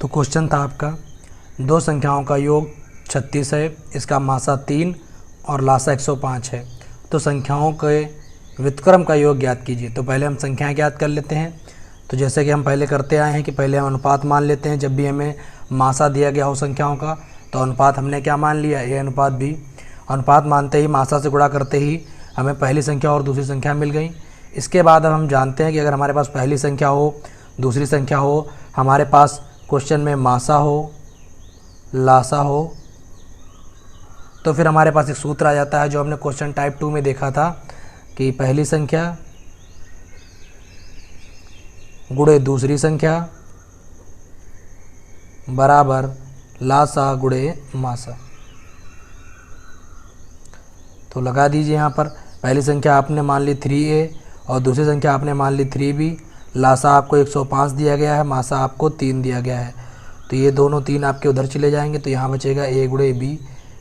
तो क्वेश्चन था आपका, दो संख्याओं का योग 36 है, इसका मासा 3 और लासा 105 है, तो संख्याओं के व्युत्क्रम का योग ज्ञात कीजिए। तो पहले हम संख्याएं ज्ञात कर लेते हैं। तो जैसे कि हम पहले करते आए हैं कि पहले हम अनुपात मान लेते हैं। जब भी हमें मासा दिया गया हो संख्याओं का तो अनुपात हमने क्या मान लिया, ए अनुपात बी। अनुपात मानते ही मासा से गुणा करते ही हमें पहली संख्या और दूसरी संख्या मिल गई। इसके बाद अब हम जानते हैं कि अगर हमारे पास पहली संख्या हो, दूसरी संख्या हो, हमारे पास क्वेश्चन में मासा हो, लासा हो, तो फिर हमारे पास एक सूत्र आ जाता है जो हमने क्वेश्चन टाइप 2 में देखा था कि पहली संख्या गुणे दूसरी संख्या बराबर लासा गुणे मासा। तो लगा दीजिए यहाँ पर पहली संख्या आपने मान ली 3a और दूसरी संख्या आपने मान ली 3b। लासा आपको 105 दिया गया है, मासा आपको 3 दिया गया है। तो ये दोनों 3 आपके उधर चले जाएंगे, तो यहाँ बचेगा a गुणे b।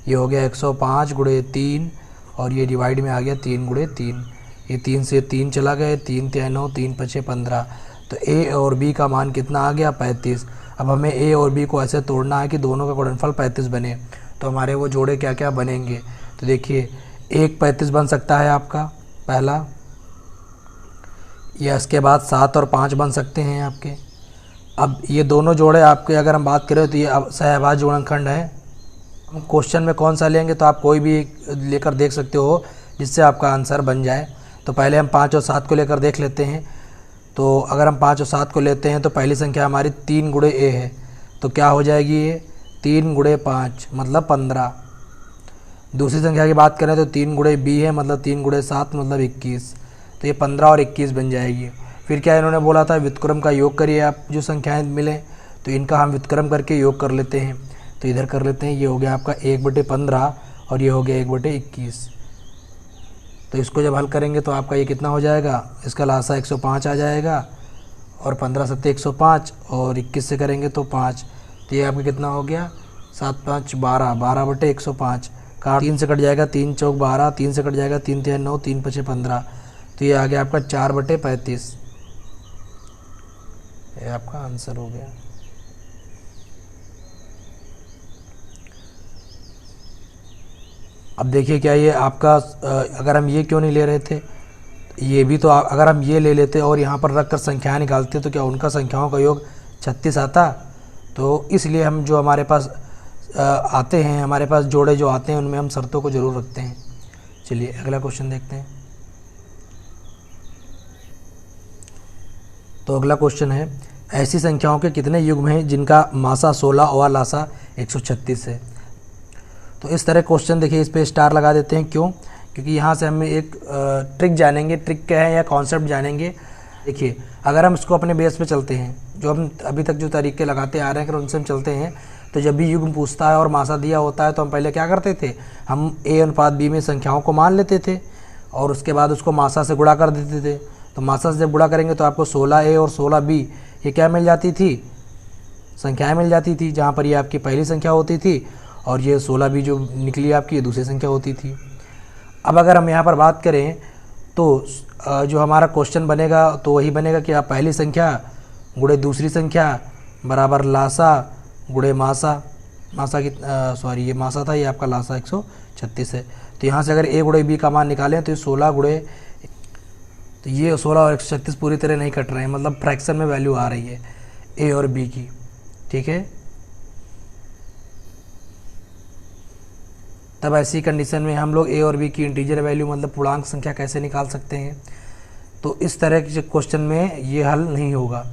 ये हो गया 105 गुणे 3 और ये डिवाइड में आ गया 3 गुणे 3। ये 3 से 3 चला गया, 3 3 9, 3 5 15। तो a और b का मान कितना आ गया, 35। अब हमें a और b को ऐसे तोड़ना है कि दोनों का गुणनफल 35 बने। तो हमारे वो जोड़े क्या क्या बनेंगे, तो देखिए एक 35 बन सकता है आपका पहला, या इसके बाद 7 और 5 बन सकते हैं आपके। अब ये दोनों जोड़े आपके अगर हम बात करें तो ये सहअभाज्य गुणनखंड है। हम क्वेश्चन में कौन सा लेंगे तो आप कोई भी लेकर देख सकते हो जिससे आपका आंसर बन जाए। तो पहले हम 5 और 7 को लेकर देख लेते हैं। तो अगर हम 5 और 7 को लेते हैं तो पहली संख्या हमारी 3 गुणे a है, तो क्या हो जाएगी ये 3 गुणे 5 मतलब 15। दूसरी संख्या की बात करें तो 3 गुणे b है, मतलब 3 गुणे 7 मतलब 21। तो ये 15 और 21 बन जाएगी। फिर क्या इन्होंने बोला था, व्युत्क्रम का योग करिए आप, जो संख्याएं मिले तो इनका हम व्युत्क्रम करके योग कर लेते हैं। तो इधर कर लेते हैं, ये हो गया आपका 1/15 और ये हो गया 1/21। तो इसको जब हल करेंगे तो आपका ये कितना हो जाएगा, इसका लासा 105 आ जाएगा और 15 7 105 और 21 से करेंगे तो 5। तो ये आपका कितना हो गया, 7 5 12, 12/105। काट 3 से कट जाएगा, 3 चौक 12, 3 से कट जाएगा, 3 3 9, 3 5 15। तो ये आ गया आपका 4/35। ये आपका आंसर हो गया। अब देखिए क्या ये आपका, अगर हम ये क्यों नहीं ले रहे थे, ये भी तो अगर हम ये ले लेते और यहाँ पर रख कर संख्याएँ निकालते तो क्या उनका संख्याओं का योग 36 आता। तो इसलिए हम जो हमारे पास आते हैं, हमारे पास जोड़े जो आते हैं उनमें हम शर्तों को ज़रूर रखते हैं। चलिए अगला क्वेश्चन देखते हैं। तो अगला क्वेश्चन है, ऐसी संख्याओं के कितने युग्म हैं जिनका मासा 16 और लासा 136 है। तो इस तरह क्वेश्चन देखिए, इस पे स्टार लगा देते हैं। क्यों, क्योंकि यहाँ से हम एक ट्रिक जानेंगे। ट्रिक क्या है या कॉन्सेप्ट जानेंगे। देखिए अगर हम इसको अपने बेस पे चलते हैं, जो हम अभी तक जो तरीके लगाते आ रहे हैं अगर उनसे हम चलते हैं, तो जब भी युग्म पूछता है और मासा दिया होता है तो हम पहले क्या करते थे, हम a अनुपात b में संख्याओं को मान लेते थे और उसके बाद उसको मासा से गुणा कर देते थे। तो मासा से जब गुणा करेंगे तो आपको 16a और 16b ये क्या मिल जाती थी, संख्याएं मिल जाती थी, जहाँ पर ये आपकी पहली संख्या होती थी और ये 16b जो निकली आपकी दूसरी संख्या होती थी। अब अगर हम यहाँ पर बात करें तो जो हमारा क्वेश्चन बनेगा तो वही बनेगा कि आप पहली संख्या गुणे दूसरी संख्या बराबर लासा गुणे मासा। मासा की सॉरी ये मासा था, ये आपका लासा 136 है। तो यहाँ से अगर a गुणे b का मान निकालें तो ये 16 गुणे, तो ये 16 और 136 पूरी तरह नहीं कट रहे हैं, मतलब फ्रैक्शन में वैल्यू आ रही है a और b की। ठीक है, तब ऐसी कंडीशन में हम लोग a और b की इंटीजर वैल्यू मतलब पूर्णांक संख्या कैसे निकाल सकते हैं। तो इस तरह के क्वेश्चन में ये हल नहीं होगा।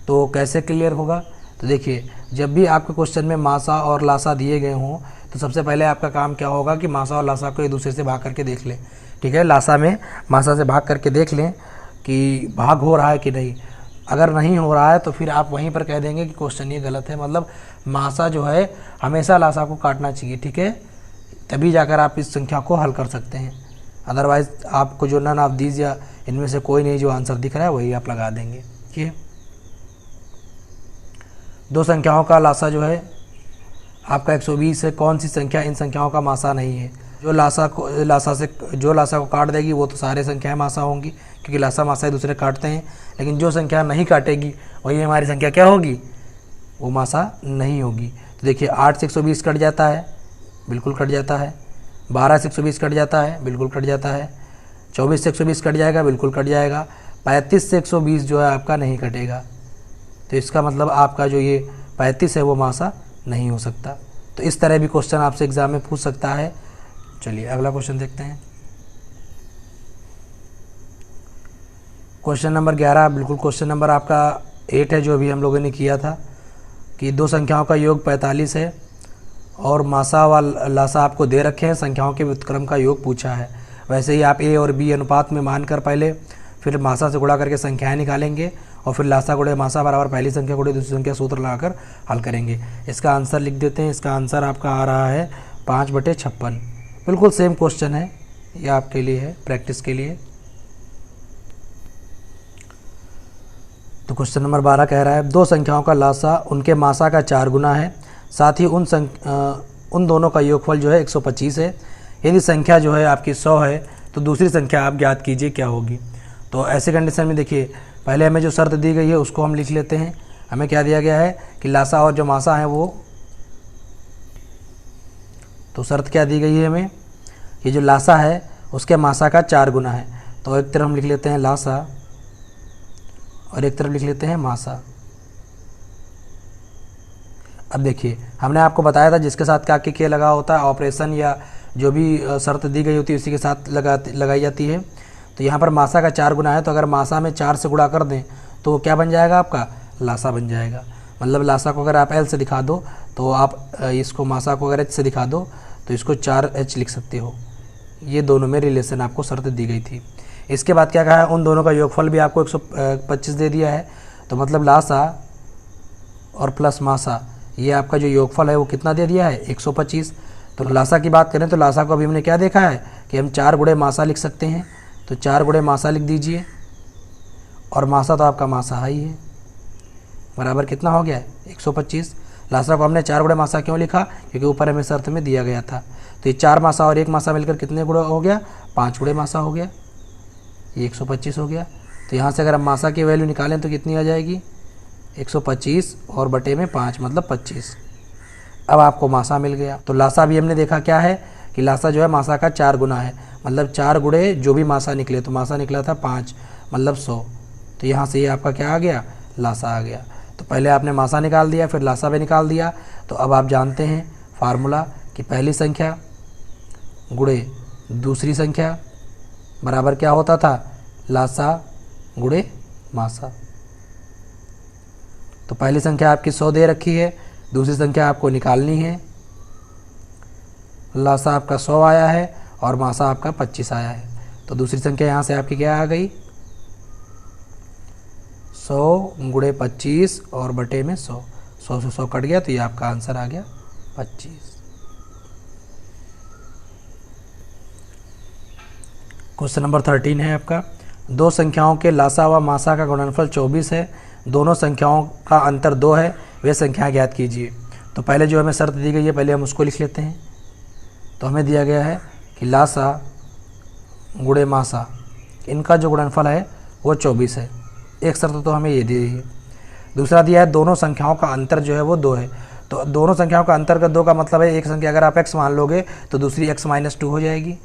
तो कैसे क्लियर होगा, तो देखिए जब भी आपके क्वेश्चन में मासा और लासा दिए गए हों तो सबसे पहले आपका काम क्या होगा कि मासा और लासा को एक दूसरे से भाग करके देख लें। ठीक है, लासा में मासा से भाग करके देख लें कि भाग हो रहा है कि नहीं। अगर नहीं हो रहा है तो फिर आप वहीं पर कह देंगे कि क्वेश्चन ये गलत है, मतलब मासा जो है हमेशा लासा को काटना चाहिए। ठीक है, तभी जाकर आप इस संख्या को हल कर सकते हैं। अदरवाइज़ आपको जो नन ऑफ दीज या इनमें से कोई नहीं जो आंसर दिख रहा है वही आप लगा देंगे। ठीक है, दो संख्याओं का लासा जो है आपका 120 है। कौन सी संख्या इन संख्याओं का मासा नहीं है। जो लासा को काट देगी वो तो सारे संख्याएं मासा होंगी, क्योंकि लासा मासा एक दूसरे काटते हैं। लेकिन जो संख्या नहीं काटेगी वही हमारी संख्या क्या होगी, वो मासा नहीं होगी। तो देखिए 8 से 120 कट जाता है, बिल्कुल कट जाता है। 12 से 120 कट जाता है, बिल्कुल कट जाता है। 24 से 120 कट जाएगा, बिल्कुल कट जाएगा। 35 से 120 जो है आपका नहीं कटेगा। तो इसका मतलब आपका जो ये 35 है वो मासा नहीं हो सकता। तो इस तरह भी क्वेश्चन आपसे एग्जाम में पूछ सकता है। चलिए अगला क्वेश्चन देखते हैं। क्वेश्चन नंबर 11 बिल्कुल क्वेश्चन नंबर आपका 8 है, जो अभी हम लोगों ने किया था कि दो संख्याओं का योग 45 है और मासा व लासा आपको दे रखे हैं, संख्याओं के व्युत्क्रम का योग पूछा है। वैसे ही आप ए और बी अनुपात में मानकर पहले फिर मासा से गुणा करके संख्याएं निकालेंगे और फिर लासा गुणे मासा बराबर पहली संख्या गुणे दूसरी संख्या सूत्र लगाकर हल करेंगे। इसका आंसर लिख देते हैं। इसका आंसर आपका आ रहा है 5/56। बिल्कुल सेम क्वेश्चन है, ये आपके लिए है प्रैक्टिस के लिए। तो क्वेश्चन नंबर 12 कह रहा है दो संख्याओं का लासा उनके मासा का 4 गुना है, साथ ही उन दोनों का योगफल जो है 125 है। यदि संख्या जो है आपकी 100 है तो दूसरी संख्या आप ज्ञात कीजिए क्या होगी। तो ऐसे कंडीशन में देखिए पहले हमें जो शर्त दी गई है उसको हम लिख लेते हैं। हमें क्या दिया गया है कि लासा और जो मासा है वो, तो शर्त क्या दी गई है हमें, ये जो लासा है उसके मासा का 4 गुना है। तो एक तरफ हम लिख लेते हैं लासा और एक तरफ लिख लेते हैं मासा। अब देखिए हमने आपको बताया था जिसके साथ क्या के लगा होता है, ऑपरेशन या जो भी शर्त दी गई होती है उसी के साथ लगाई जाती है। तो यहाँ पर मासा का 4 गुना है, तो अगर मासा में 4 से गुणा कर दें तो क्या बन जाएगा आपका लासा बन जाएगा। मतलब लासा को अगर आप L से दिखा दो तो आप इसको मासा को अगर H से दिखा दो तो इसको 4H लिख सकते हो। ये दोनों में रिलेशन आपको शर्त दी गई थी। इसके बाद क्या कहा है, उन दोनों का योगफल भी आपको 125 दे दिया है। तो मतलब लासा और प्लस मासा ये आपका जो योगफल है वो कितना दे दिया है 125। तो लासा की बात करें तो लासा को अभी हमने क्या देखा है कि हम 4 गुणे मासा लिख सकते हैं। तो 4 गुणे मासा लिख दीजिए और मासा तो आपका मासा ही है, बराबर कितना हो गया है 125। लासा को हमने 4 गुणे मासा क्यों लिखा, क्योंकि ऊपर हमें शर्त में दिया गया था। तो ये 4 मासा और 1 मासा मिलकर कितने गुणे हो गया, 5 गुणे मासा हो गया, ये 125 हो गया। तो यहाँ से अगर हम मासा की वैल्यू निकालें तो कितनी आ जाएगी 125 और बटे में 5 मतलब 25। अब आपको मासा मिल गया। तो लासा भी हमने देखा क्या है कि लासा जो है मासा का 4 गुना है, मतलब 4 गुणे जो भी मासा निकले। तो मासा निकला था 5 मतलब 100। तो यहाँ से ये आपका क्या आ गया लासा आ गया। तो पहले आपने मासा निकाल दिया फिर लासा भी निकाल दिया। तो अब आप जानते हैं फार्मूला कि पहली संख्या गुणे दूसरी संख्या बराबर क्या होता था लासा गुणे मासा। तो पहली संख्या आपकी 100 दे रखी है, दूसरी संख्या आपको निकालनी है। लासा आपका 100 आया है और मासा आपका 25 आया है। तो दूसरी संख्या यहाँ से आपकी क्या आ गई 100 गुणे 25 और बटे में 100। 100 से 100 कट गया तो ये आपका आंसर आ गया 25। क्वेश्चन नंबर 13 है आपका, दो संख्याओं के लासा व मासा का गुणनफल 24 है, दोनों संख्याओं का अंतर 2 है, वे संख्याएं ज्ञात कीजिए। तो पहले जो हमें शर्त दी गई है पहले हम उसको लिख लेते हैं। तो हमें दिया गया है कि लासा गुणे मासा इनका जो गुणनफल है वो 24 है। एक शर्त तो हमें ये दी है। दूसरा दिया है दोनों संख्याओं का अंतर जो है वो 2 है। तो दोनों संख्याओं का अंतर का 2 का मतलब है एक संख्या अगर आप x मान लोगे तो दूसरी x - 2 हो जाएगी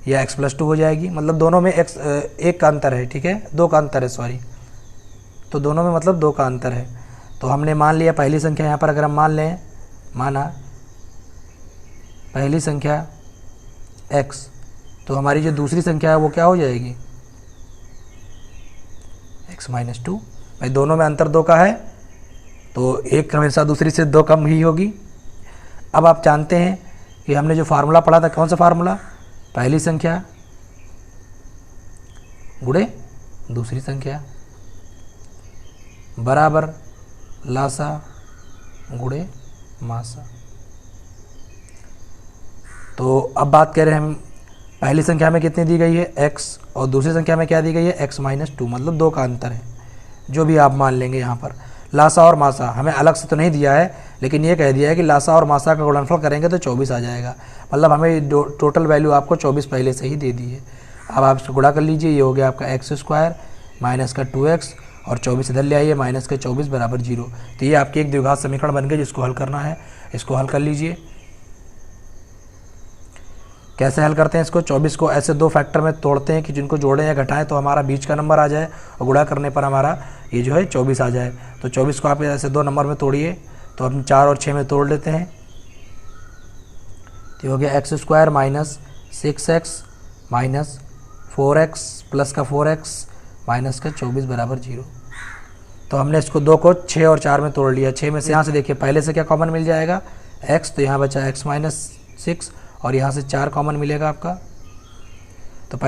या x + 2 हो जाएगी। मतलब दोनों में x 1 का अंतर है, ठीक है 2 का अंतर है सॉरी। तो दोनों में मतलब 2 का अंतर है। तो हमने मान लिया पहली संख्या, यहाँ पर अगर हम मान लें, माना पहली संख्या x, तो हमारी जो दूसरी संख्या है वो क्या हो जाएगी x - 2। भाई दोनों में अंतर 2 का है तो एक हमेशा दूसरी से 2 कम ही होगी। अब आप जानते हैं कि हमने जो फार्मूला पढ़ा था, कौन सा फार्मूला, पहली संख्या गुणे दूसरी संख्या बराबर लासा गुणे मासा। तो अब बात करें हम पहली संख्या में कितनी दी गई है x और दूसरी संख्या में क्या दी गई है x - 2 मतलब 2 का अंतर है, जो भी आप मान लेंगे। यहाँ पर लासा और मासा हमें अलग से तो नहीं दिया है, लेकिन ये कह दिया है कि लासा और मासा का गुणनफल करेंगे तो 24 आ जाएगा। मतलब हमें टोटल वैल्यू आपको 24 पहले से ही दे दी है। अब आप इसको गुणा कर लीजिए, ये हो गया आपका x² - का 2x और 24 इधर ले आइए, माइनस के 24 बराबर 0। तो ये आपकी एक द्विघात समीकरण बन गई जिसको हल करना है। इसको हल कर लीजिए। कैसे हल करते हैं इसको? 24 को ऐसे दो फैक्टर में तोड़ते हैं कि जिनको जोड़ें या घटाएं तो हमारा बीच का नंबर आ जाए और गुणा करने पर हमारा ये जो है 24 आ जाए। तो 24 को आप ऐसे दो नंबर में तोड़िए, तो हम 4 और 6 में तोड़ लेते हैं। तो हो गया x² minus 6x minus 4x plus का 4x माइनस का 24 बराबर 0। तो हमने इसको 2 को 6 और 4 में तोड़ लिया। 6 में से यहाँ से देखिए पहले से क्या कॉमन मिल जाएगा? x, तो यहाँ बचा x माइनस 6 और यहाँ से 4 कॉमन मिलेगा आपका। तो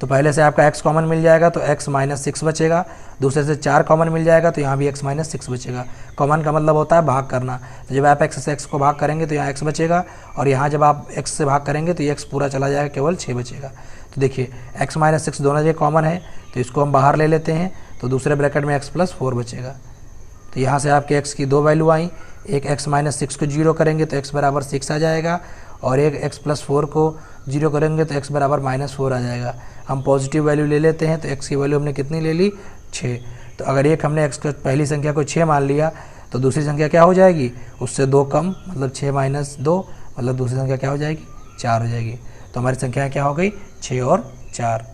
पहले से आपका x कॉमन मिल जाएगा तो x माइनस 6 बचेगा। दूसरे से 4 कॉमन मिल जाएगा तो यहाँ भी x माइनस 6 बचेगा। कॉमन का मतलब होता है भाग करना। तो जब आप x से x को भाग करेंगे तो यहाँ x बचेगा और यहाँ जब आप x से भाग करेंगे तो ये x पूरा चला जाएगा, केवल 6 बचेगा। तो देखिए x माइनस 6 दोनों जगह कॉमन है तो इसको हम बाहर ले लेते हैं। तो दूसरे ब्रैकेट में x प्लस 4 बचेगा। तो यहाँ से आपके x की दो वैल्यू आई। एक x माइनस 6 को 0 करेंगे तो x बराबर 6 आ जाएगा और एक x प्लस 4 को 0 करेंगे तो x बराबर माइनस 4 आ जाएगा। हम पॉजिटिव वैल्यू ले लेते हैं तो x की वैल्यू हमने कितनी ले ली? 6। तो अगर एक हमने x को पहली संख्या को 6 मान लिया तो दूसरी संख्या क्या हो जाएगी? उससे 2 कम, मतलब 6 माइनस 2, मतलब दूसरी संख्या क्या हो जाएगी? 4 हो जाएगी। तो हमारी संख्या क्या हो गई? 6 और 4।